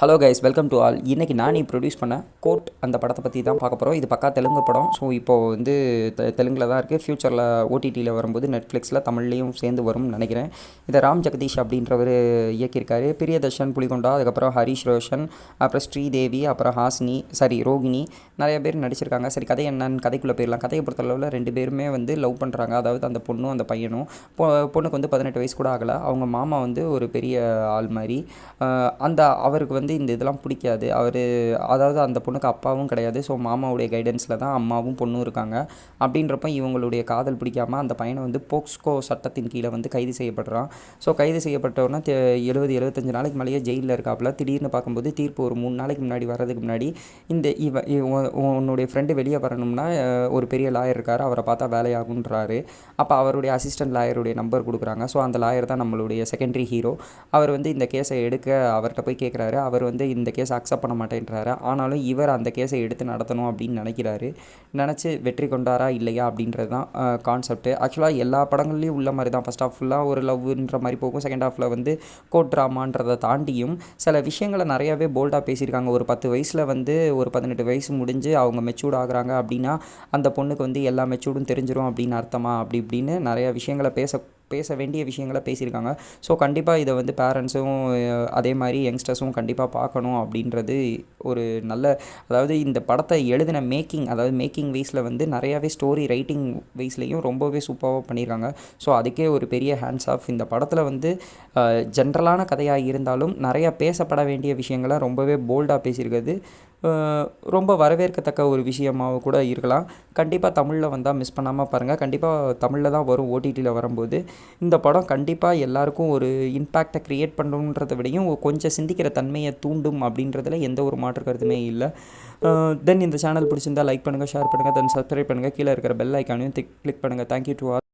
Hello guys, welcome to all. இன்றைக்கி நானே produce பண்ண கோட் அந்த படத்தை பற்றி தான் பார்க்க போகிறோம். இது பக்கா தெலுங்கு படம். ஸோ இப்போது வந்து தெலுங்கில் தான் இருக்குது. ஃப்யூச்சரில் ஓடிடியில் வரும்போது நெட்ஃப்ளிக்ஸில் தமிழ்லேயும் சேர்ந்து வரும்னு நினைக்கிறேன். இதை ராம் ஜெகதீஷ் அப்படின்றவர் இயக்கியிருக்காரு. பிரியதர்ஷன், புலிகொண்டா, அதுக்கப்புறம் ஹரிஷ் ரோஷன், அப்புறம் ஸ்ரீதேவி, அப்புறம் ரோகிணி, நிறைய பேர் நடிச்சிருக்காங்க. சரி, கதை என்னன்னு கதைக்குள்ளே போயிடலாம். கதையை பொறுத்தளவில் 2 பேருமே வந்து லவ் பண்ணுறாங்க. அதாவது அந்த பொண்ணும் அந்த பையனும். பொண்ணுக்கு வந்து 18 வயசு கூட ஆகலை. அவங்க மாமா வந்து ஒரு பெரிய ஆள் மாதிரி. அவருக்கு வந்து இந்த இதெல்லாம் பிடிக்காது. அதாவது அந்த பொண்ணுக்கு அப்பாவும் கிடையாது. ஸோ மாமாவுடைய கைடன்ஸில் தான் அம்மாவும் பொண்ணும் இருக்காங்க. அப்படின்றப்ப இவங்களுடைய காதல் பிடிக்காமல் அந்த பையனை வந்து போக்ஸ்கோ சட்டத்தின் கீழே வந்து கைது செய்யப்படுறான். ஸோ கைது செய்யப்பட்டவொன்னா 70-75 நாளைக்கு மேலேயே ஜெயிலில் இருக்காப்புல. திடீர்னு பார்க்கும்போது தீர்ப்பு ஒரு 3 நாளைக்கு முன்னாடி வர்றதுக்கு முன்னாடி இந்த உன்னுடைய ஃப்ரெண்டு வெளியே வரணும்னா ஒரு பெரிய லாயர் இருக்கார், அவரை பார்த்தா வேலையாகுன்றாரு. அப்போ அவருடைய அசிஸ்டன்ட் லாயருடைய நம்பர் கொடுக்குறாங்க. ஸோ அந்த லாயர் தான் நம்மளுடைய செகண்டரி ஹீரோ. அவர் வந்து இந்த கேஸை எடுக்க அவர்கிட்ட போய் கேட்குறாரு. அவர் வந்து இந்த கேஸை அக்செப்ட் பண்ண மாட்டேன்றாரு. ஆனாலும் இவர் அந்த கேஸை எடுத்து நடத்தணும் அப்படின்னு நினச்சி வெற்றி கொண்டாரா இல்லையா அப்படின்றது தான் கான்செப்ட். ஆக்சுவலாக எல்லா படங்கள்லேயும் உள்ள மாதிரி தான். ஃபஸ்ட் ஹாஃப் ஃபுல்லாக ஒரு லவ்ன்ற மாதிரி போகும். செகண்ட் ஹாஃபில் வந்து கோட் ட்ராமான்றதை தாண்டியும் சில விஷயங்களை நிறையாவே போல்டாக பேசியிருக்காங்க. ஒரு 10 வயசில் வந்து ஒரு 18 வயசு முடிஞ்சு அவங்க மெச்சூர்ட் ஆகுறாங்க அப்படின்னா அந்த பொண்ணுக்கு வந்து எல்லா மெச்சூர்டும் தெரிஞ்சிடும் அப்படின்னு அர்த்தமா, அப்படி இப்படின்னு நிறையா விஷயங்களை பேச வேண்டிய விஷயங்களை பேசியிருக்காங்க. ஸோ கண்டிப்பாக இதை வந்து பேரண்ட்ஸும் அதே மாதிரி யங்ஸ்டர்ஸும் கண்டிப்பாக பார்க்கணும் அப்படின்றது ஒரு அதாவது இந்த படத்தை எழுதின மேக்கிங் வைஸில் வந்து நிறையாவே ஸ்டோரி ரைட்டிங் வைஸ்லேயும் ரொம்பவே சூப்பராக பண்ணியிருக்காங்க. ஸோ அதுக்கே ஒரு பெரிய ஹேண்ட்ஸ் ஆஃப். இந்த படத்தில் வந்து ஜென்ரலான கதையாக இருந்தாலும் நிறையா பேசப்பட வேண்டிய விஷயங்களை ரொம்பவே போல்டாக பேசியிருக்கிறது ரொம்ப வரவேற்கத்தக்க ஒரு விஷயமாக கூட இருக்கலாம். கண்டிப்பாக தமிழில் வந்தால் மிஸ் பண்ணாமல் பாருங்கள். கண்டிப்பாக தமிழில் தான் வரும் ஓடிடியில் வரும்போது. இந்த படம் கண்டிப்பாக எல்லாருக்கும் ஒரு இம்பேக்டை க்ரியேட் பண்ணணுன்றதை விடையும் கொஞ்சம் சிந்திக்கிற தன்மையை தூண்டும் அப்படின்றதுல எந்த ஒரு மாற்று கருத்துமே இல்லை. தென் இந்த சேனல் பிடிச்சிருந்தால் லைக் பண்ணுங்கள், ஷேர் பண்ணுங்கள், தென் சப்ஸ்கிரைப் பண்ணுங்கள். கீழே இருக்கிற பெல் ஐக்கானையும் கிளிக் பண்ணுங்கள். Thank you to all.